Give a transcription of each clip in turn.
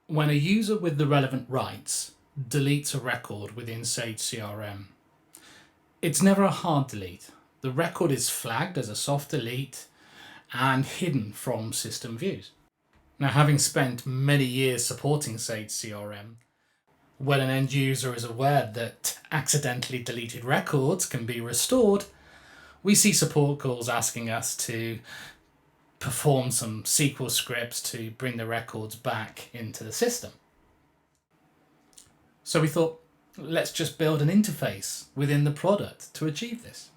When a user with the relevant rights deletes a record within SageCRM, it's never a hard delete. The record is flagged as a soft delete and hidden from system views. Now, having spent many years supporting SageCRM, when an end user is aware that accidentally deleted records can be restored, we see support calls asking us to perform some SQL scripts to bring the records back into the system. So we thought, let's just build an interface within the product to achieve this.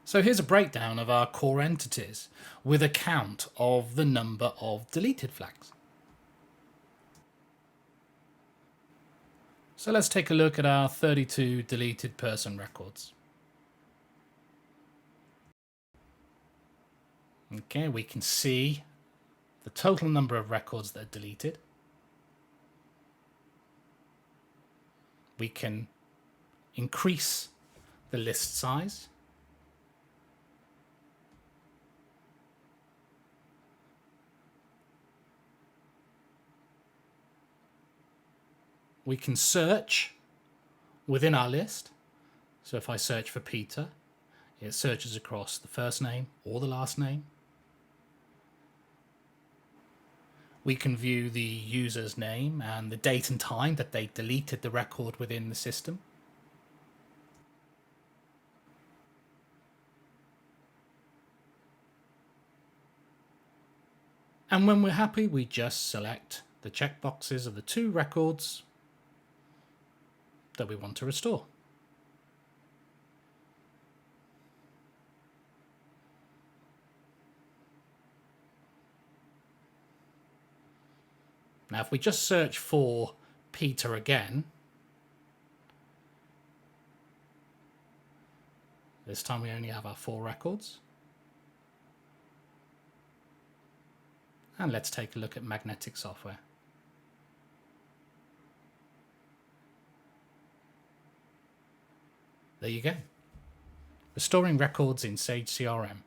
So here's a breakdown of our core entities with a count of the number of deleted flags. So let's take a look at our 32 deleted person records. Okay, we can see the total number of records that are deleted. We can increase the list size. We can search within our list. So if I search for Peter, it searches across the first name or the last name. We can view the user's name and the date and time that they deleted the record within the system. And when we're happy, we just select the checkboxes of the two records that we want to restore. Now, if we just search for Peter again, this time we only have our 4 records. And let's take a look at magnetic software. There you go. Restoring records in SageCRM.